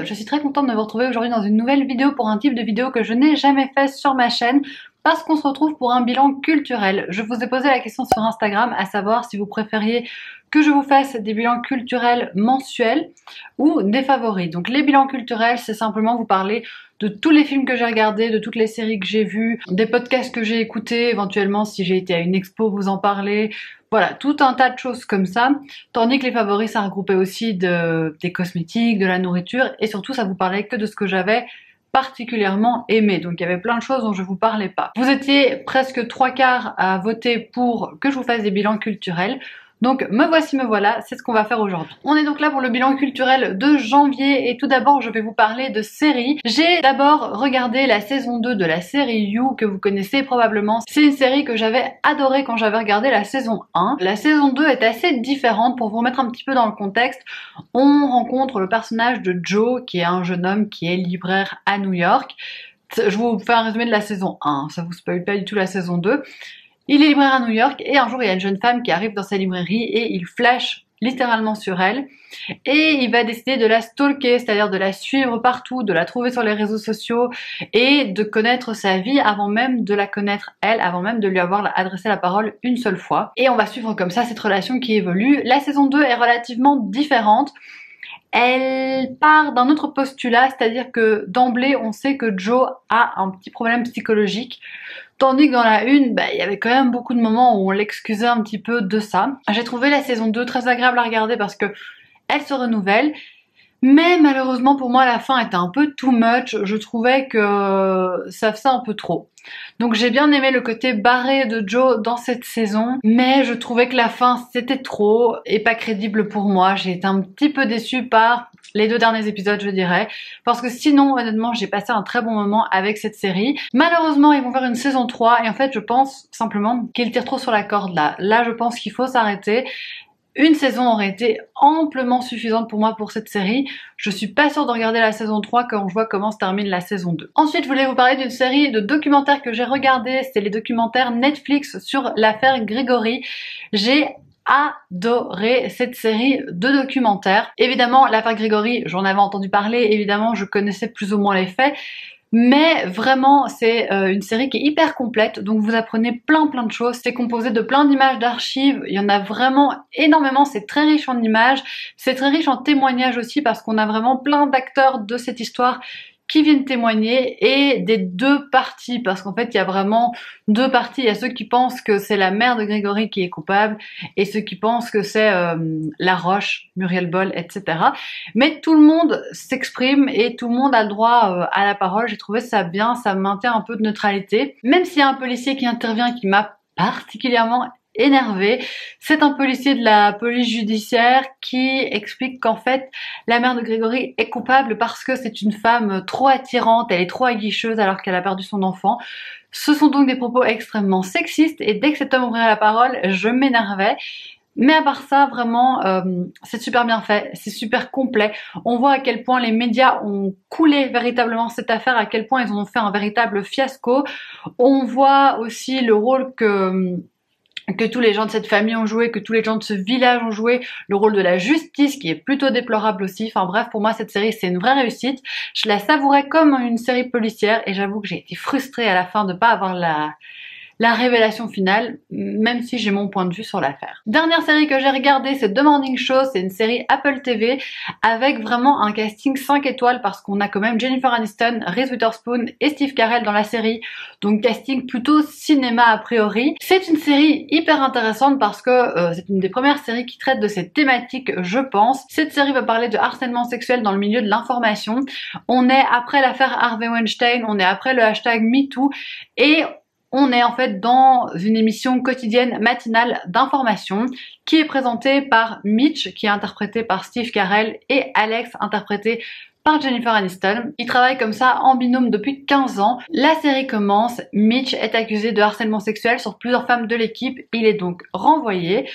je suis très contente de vous retrouver aujourd'hui dans une nouvelle vidéo pour un type de vidéo que je n'ai jamais fait sur ma chaîne parce qu'on se retrouve pour un bilan culturel. Je vous ai posé la question sur Instagram à savoir si vous préfériez que je vous fasse des bilans culturels mensuels ou des favoris. Donc les bilans culturels, c'est simplement vous parler de tous les films que j'ai regardés, de toutes les séries que j'ai vues, des podcasts que j'ai écoutés, éventuellement si j'ai été à une expo vous en parler, voilà, tout un tas de choses comme ça. Tandis que les favoris, ça regroupait aussi des cosmétiques, de la nourriture et surtout ça vous parlait que de ce que j'avais particulièrement aimé. Donc il y avait plein de choses dont je vous parlais pas. Vous étiez presque 3/4 à voter pour que je vous fasse des bilans culturels. Donc me voici, me voilà, c'est ce qu'on va faire aujourd'hui. On est donc là pour le bilan culturel de janvier et tout d'abord je vais vous parler de séries. J'ai d'abord regardé la saison 2 de la série You que vous connaissez probablement. C'est une série que j'avais adorée quand j'avais regardé la saison 1. La saison 2 est assez différente. Pour vous remettre un petit peu dans le contexte, on rencontre le personnage de Joe qui est un jeune homme qui est libraire à New York. Je vous fais un résumé de la saison 1, ça vous spoil pas du tout la saison 2. Il est libraire à New York et un jour il y a une jeune femme qui arrive dans sa librairie et il flash littéralement sur elle et il va décider de la stalker, c'est-à-dire de la suivre partout, de la trouver sur les réseaux sociaux et de connaître sa vie avant même de la connaître elle, avant même de lui avoir adressé la parole une seule fois. Et on va suivre comme ça cette relation qui évolue. La saison 2 est relativement différente. Elle part d'un autre postulat, c'est-à-dire que d'emblée on sait que Joe a un petit problème psychologique, tandis que dans la une, il y avait quand même beaucoup de moments où on l'excusait un petit peu de ça. J'ai trouvé la saison 2 très agréable à regarder parce que elle se renouvelle, mais malheureusement pour moi la fin était un peu too much, je trouvais que ça faisait un peu trop. Donc j'ai bien aimé le côté barré de Joe dans cette saison, mais je trouvais que la fin c'était trop et pas crédible pour moi. J'ai été un petit peu déçue par les 2 derniers épisodes je dirais, parce que sinon honnêtement j'ai passé un très bon moment avec cette série. Malheureusement ils vont faire une saison 3 et en fait je pense simplement qu'ils tirent trop sur la corde là. Là je pense qu'il faut s'arrêter. Une saison aurait été amplement suffisante pour moi pour cette série. Je suis pas sûre de regarder la saison 3 quand je vois comment se termine la saison 2. Ensuite, je voulais vous parler d'une série de documentaires que j'ai regardé. C'est les documentaires Netflix sur l'affaire Grégory. J'ai adoré cette série de documentaires. Évidemment, l'affaire Grégory, j'en avais entendu parler. Évidemment, je connaissais plus ou moins les faits. Mais vraiment c'est une série qui est hyper complète, donc vous apprenez plein de choses. C'est composé de plein d'images d'archives, il y en a vraiment énormément, c'est très riche en images, c'est très riche en témoignages aussi parce qu'on a vraiment plein d'acteurs de cette histoire qui viennent témoigner et des 2 parties, parce qu'en fait il y a vraiment 2 parties. Il y a ceux qui pensent que c'est la mère de Grégory qui est coupable et ceux qui pensent que c'est Laroche, Muriel Boll, etc. Mais tout le monde s'exprime et tout le monde a le droit à la parole. J'ai trouvé ça bien, ça maintient un peu de neutralité. Même s'il y a un policier qui intervient qui m'a particulièrement énervé. C'est un policier de la police judiciaire qui explique qu'en fait la mère de Grégory est coupable parce que c'est une femme trop attirante, elle est trop aguicheuse alors qu'elle a perdu son enfant. Ce sont donc des propos extrêmement sexistes et dès que cet homme ouvrait la parole, je m'énervais. Mais à part ça, vraiment, c'est super bien fait, c'est super complet. On voit à quel point les médias ont coulé véritablement cette affaire, à quel point ils en ont fait un véritable fiasco. On voit aussi le rôle que tous les gens de cette famille ont joué, que tous les gens de ce village ont joué, le rôle de la justice qui est plutôt déplorable aussi. Enfin bref, pour moi cette série c'est une vraie réussite. Je la savourais comme une série policière et j'avoue que j'ai été frustrée à la fin de pas avoir la révélation finale, même si j'ai mon point de vue sur l'affaire. Dernière série que j'ai regardée, c'est The Morning Show, c'est une série Apple TV avec vraiment un casting 5 étoiles parce qu'on a quand même Jennifer Aniston, Reese Witherspoon et Steve Carell dans la série, donc casting plutôt cinéma a priori. C'est une série hyper intéressante parce que c'est une des premières séries qui traite de cette thématique, je pense. Cette série va parler de harcèlement sexuel dans le milieu de l'information. On est après l'affaire Harvey Weinstein, on est après le hashtag MeToo et on est en fait dans une émission quotidienne matinale d'information qui est présentée par Mitch, qui est interprété par Steve Carell, et Alex, interprété par Jennifer Aniston. Ils travaillent comme ça en binôme depuis 15 ans. La série commence, Mitch est accusé de harcèlement sexuel sur plusieurs femmes de l'équipe, il est donc renvoyé.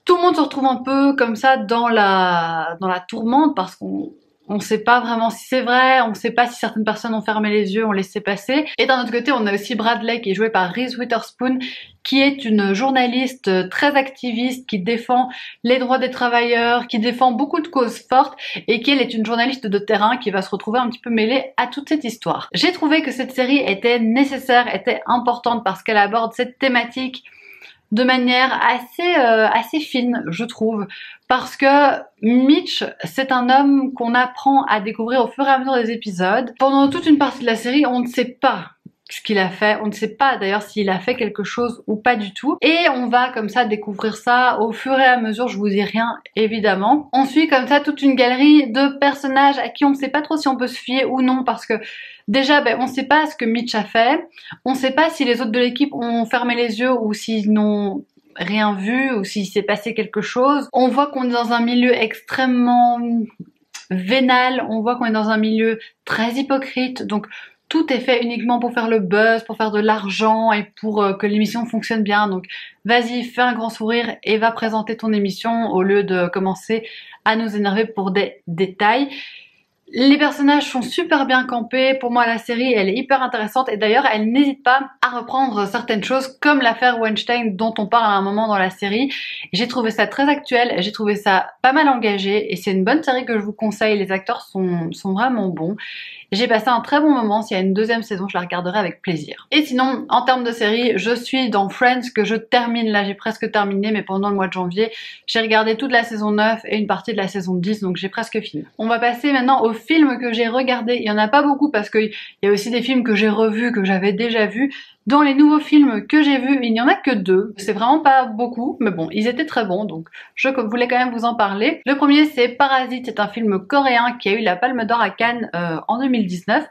Tout le monde se retrouve un peu comme ça dans la tourmente parce qu'on On sait pas vraiment si c'est vrai, on sait pas si certaines personnes ont fermé les yeux, on laissé passer. Et d'un autre côté, on a aussi Bradley qui est joué par Reese Witherspoon, qui est une journaliste très activiste, qui défend les droits des travailleurs, qui défend beaucoup de causes fortes, et qui elle est une journaliste de terrain qui va se retrouver un petit peu mêlée à toute cette histoire. J'ai trouvé que cette série était nécessaire, était importante parce qu'elle aborde cette thématique de manière assez fine, je trouve, parce que Mitch, c'est un homme qu'on apprend à découvrir au fur et à mesure des épisodes. Pendant toute une partie de la série, on ne sait pas ce qu'il a fait, on ne sait pas d'ailleurs s'il a fait quelque chose ou pas du tout, et on va comme ça découvrir ça au fur et à mesure, je vous dis rien évidemment. On suit comme ça toute une galerie de personnages à qui on ne sait pas trop si on peut se fier ou non, parce que déjà on ne sait pas ce que Mitch a fait, on ne sait pas si les autres de l'équipe ont fermé les yeux ou s'ils n'ont rien vu ou s'il s'est passé quelque chose. On voit qu'on est dans un milieu extrêmement vénal, on voit qu'on est dans un milieu très hypocrite, donc tout est fait uniquement pour faire le buzz, pour faire de l'argent et pour que l'émission fonctionne bien. Donc vas-y, fais un grand sourire et va présenter ton émission au lieu de commencer à nous énerver pour des détails. Les personnages sont super bien campés. Pour moi, la série, elle est hyper intéressante. Et d'ailleurs, elle n'hésite pas à reprendre certaines choses comme l'affaire Weinstein dont on parle à un moment dans la série. J'ai trouvé ça très actuel. J'ai trouvé ça pas mal engagé. Et c'est une bonne série que je vous conseille. Les acteurs sont vraiment bons. J'ai passé un très bon moment. S'il y a une deuxième saison, je la regarderai avec plaisir. Et sinon, en termes de série, je suis dans Friends que je termine. Là, j'ai presque terminé, mais pendant le mois de janvier, j'ai regardé toute la saison 9 et une partie de la saison 10, donc j'ai presque fini. On va passer maintenant aux films que j'ai regardés. Il y en a pas beaucoup parce qu'il y a aussi des films que j'ai revus, que j'avais déjà vus. Dans les nouveaux films que j'ai vus, il n'y en a que 2. C'est vraiment pas beaucoup, mais bon, ils étaient très bons, donc je voulais quand même vous en parler. Le premier, c'est Parasite, c'est un film coréen qui a eu la Palme d'Or à Cannes en 2019,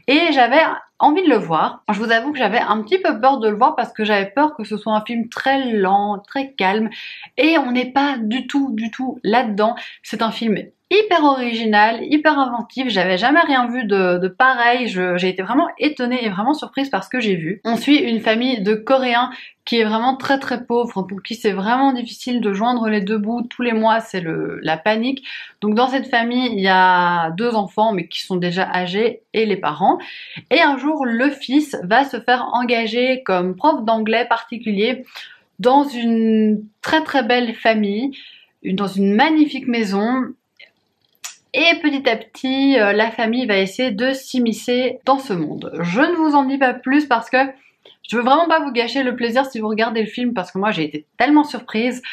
et j'avais envie de le voir. Je vous avoue que j'avais un petit peu peur de le voir parce que j'avais peur que ce soit un film très lent, très calme, et on n'est pas du tout là-dedans. C'est un film hyper original, hyper inventif, j'avais jamais rien vu de pareil, j'ai été vraiment étonnée et vraiment surprise par ce que j'ai vu. On suit une famille de Coréens qui est vraiment très pauvre, pour qui c'est vraiment difficile de joindre les deux bouts. Tous les mois, c'est la panique. Donc dans cette famille, il y a 2 enfants, mais qui sont déjà âgés, et les parents. Et un jour, le fils va se faire engager comme prof d'anglais particulier dans une très belle famille, dans une magnifique maison. Et petit à petit, la famille va essayer de s'immiscer dans ce monde. Je ne vous en dis pas plus parce que je veux vraiment pas vous gâcher le plaisir si vous regardez le film, parce que moi j'ai été tellement surprise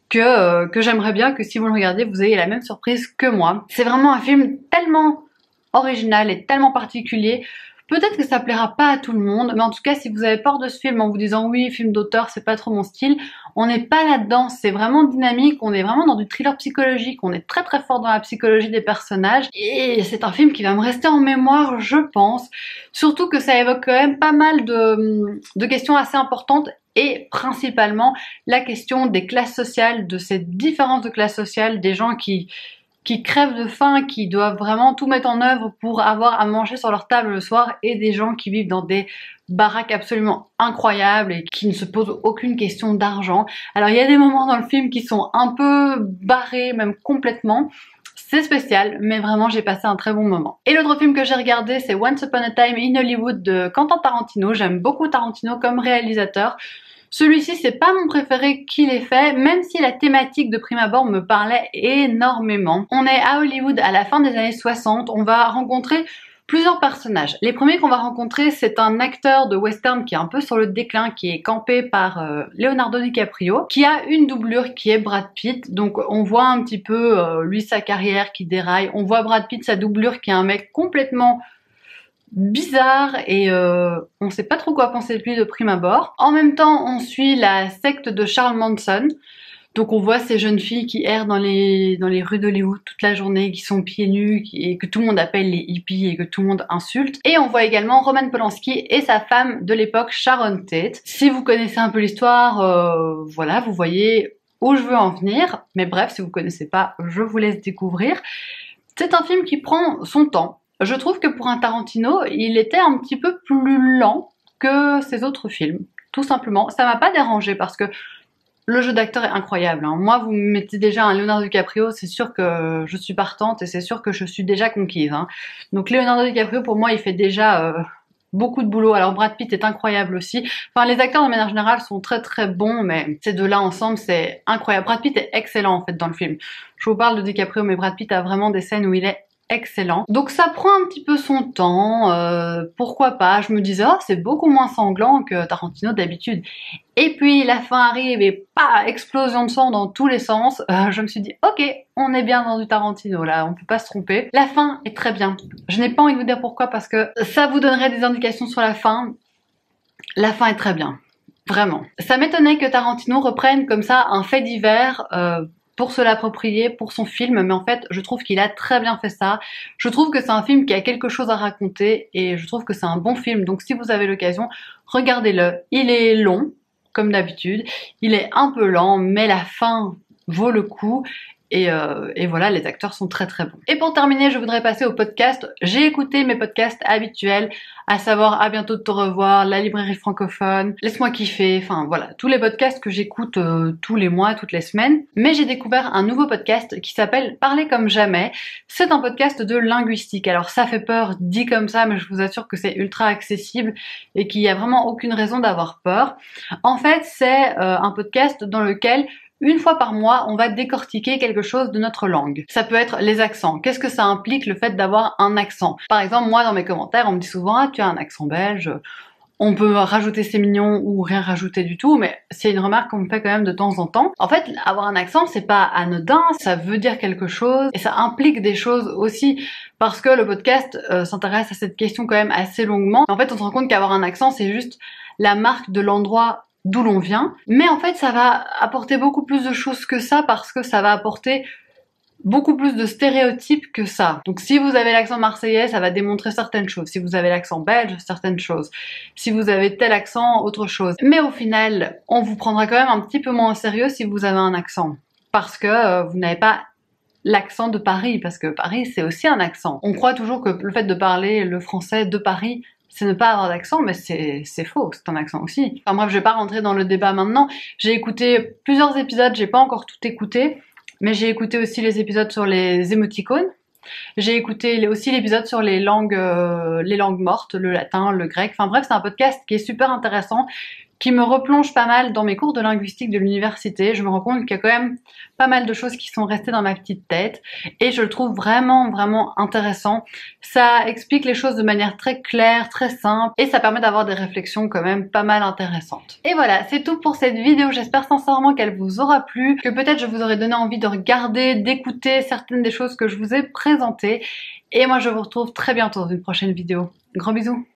que j'aimerais bien que si vous le regardez, vous ayez la même surprise que moi. C'est vraiment un film tellement original et tellement particulier. Peut-être que ça plaira pas à tout le monde, mais en tout cas, si vous avez peur de ce film en vous disant oui, film d'auteur, c'est pas trop mon style, on n'est pas là-dedans, c'est vraiment dynamique, on est vraiment dans du thriller psychologique, on est très fort dans la psychologie des personnages, et c'est un film qui va me rester en mémoire, je pense, surtout que ça évoque quand même pas mal de questions assez importantes, et principalement la question des classes sociales, de ces différences de classes sociales, des gens qui crèvent de faim, qui doivent vraiment tout mettre en œuvre pour avoir à manger sur leur table le soir, et des gens qui vivent dans des baraques absolument incroyables et qui ne se posent aucune question d'argent. Alors il y a des moments dans le film qui sont un peu barrés, même complètement. C'est spécial, mais vraiment j'ai passé un très bon moment. Et l'autre film que j'ai regardé, c'est Once Upon a Time in Hollywood de Quentin Tarantino. J'aime beaucoup Tarantino comme réalisateur. Celui-ci, c'est pas mon préféré qu'il ait fait, même si la thématique de prime abord me parlait énormément. On est à Hollywood à la fin des années 60, on va rencontrer plusieurs personnages. Les premiers qu'on va rencontrer, c'est un acteur de western qui est un peu sur le déclin, qui est campé par Leonardo DiCaprio, qui a une doublure qui est Brad Pitt. Donc on voit un petit peu lui sa carrière qui déraille, on voit Brad Pitt sa doublure qui est un mec complètement bizarre, et on sait pas trop quoi penser de lui de prime abord. En même temps, on suit la secte de Charles Manson. Donc on voit ces jeunes filles qui errent dans les rues d'Hollywood toute la journée, qui sont pieds nus, et que tout le monde appelle les hippies et que tout le monde insulte. Et on voit également Roman Polanski et sa femme de l'époque, Sharon Tate. Si vous connaissez un peu l'histoire, voilà, vous voyez où je veux en venir. Mais bref, si vous connaissez pas, je vous laisse découvrir. C'est un film qui prend son temps. Je trouve que pour un Tarantino, il était un petit peu plus lent que ses autres films, tout simplement. Ça m'a pas dérangé parce que Le jeu d'acteur est incroyable, hein. Moi, vous me mettez déjà un Leonardo DiCaprio, c'est sûr que je suis partante et c'est sûr que je suis déjà conquise, hein. Donc Leonardo DiCaprio, pour moi, il fait déjà beaucoup de boulot. Alors Brad Pitt est incroyable aussi. Enfin, les acteurs de manière générale sont très très bons, mais ces deux-là ensemble, c'est incroyable. Brad Pitt est excellent en fait dans le film. Je vous parle de DiCaprio, mais Brad Pitt a vraiment des scènes où il est excellent. Donc ça prend un petit peu son temps, pourquoi pas. Je me disais, oh, c'est beaucoup moins sanglant que Tarantino d'habitude. Et puis la fin arrive et pas explosion de sang dans tous les sens. Je me suis dit, ok, on est bien dans du Tarantino là, on peut pas se tromper. La fin est très bien. Je n'ai pas envie de vous dire pourquoi parce que ça vous donnerait des indications sur la fin. La fin est très bien, vraiment. Ça m'étonnait que Tarantino reprenne comme ça un fait divers pour se l'approprier pour son film, mais en fait je trouve qu'il a très bien fait ça. Je trouve que c'est un film qui a quelque chose à raconter et je trouve que c'est un bon film, donc si vous avez l'occasion, regardez-le. Il est long, comme d'habitude, il est un peu lent, mais la fin vaut le coup. Et voilà, les acteurs sont très très bons. Et pour terminer, je voudrais passer au podcast. J'ai écouté mes podcasts habituels, à savoir À bientôt de te revoir, La librairie francophone, Laisse-moi kiffer, enfin voilà, tous les podcasts que j'écoute tous les mois, toutes les semaines. Mais j'ai découvert un nouveau podcast qui s'appelle Parler comme jamais. C'est un podcast de linguistique. Alors ça fait peur dit comme ça, mais je vous assure que c'est ultra accessible et qu'il n'y a vraiment aucune raison d'avoir peur. En fait, c'est un podcast dans lequel une fois par mois, on va décortiquer quelque chose de notre langue. Ça peut être les accents. Qu'est-ce que ça implique le fait d'avoir un accent? Par exemple, moi dans mes commentaires, on me dit souvent « Ah, tu as un accent belge ». On peut rajouter c'est mignon ou rien rajouter du tout, mais c'est une remarque qu'on me fait quand même de temps en temps. En fait, avoir un accent, c'est pas anodin, ça veut dire quelque chose et ça implique des choses aussi parce que le podcast s'intéresse à cette question quand même assez longuement. En fait, on se rend compte qu'avoir un accent, c'est juste la marque de l'endroit d'où l'on vient, mais en fait ça va apporter beaucoup plus de choses que ça parce que ça va apporter beaucoup plus de stéréotypes que ça. Donc si vous avez l'accent marseillais, ça va démontrer certaines choses. Si vous avez l'accent belge, certaines choses. Si vous avez tel accent, autre chose. Mais au final, on vous prendra quand même un petit peu moins au sérieux si vous avez un accent. Parce que vous n'avez pas l'accent de Paris, parce que Paris c'est aussi un accent. On croit toujours que le fait de parler le français de Paris, c'est ne pas avoir d'accent, mais c'est faux, c'est un accent aussi. Enfin bref, je vais pas rentrer dans le débat maintenant. J'ai écouté plusieurs épisodes, j'ai pas encore tout écouté, mais j'ai écouté aussi les épisodes sur les émoticônes. J'ai écouté aussi l'épisode sur les langues mortes, le latin, le grec. Enfin bref, c'est un podcast qui est super intéressant, qui me replonge pas mal dans mes cours de linguistique de l'université. Je me rends compte qu'il y a quand même pas mal de choses qui sont restées dans ma petite tête et je le trouve vraiment vraiment intéressant. Ça explique les choses de manière très claire, très simple et ça permet d'avoir des réflexions quand même pas mal intéressantes. Et voilà, c'est tout pour cette vidéo. J'espère sincèrement qu'elle vous aura plu, que peut-être je vous aurai donné envie de regarder, d'écouter certaines des choses que je vous ai présentées. Et moi je vous retrouve très bientôt dans une prochaine vidéo. Gros bisous!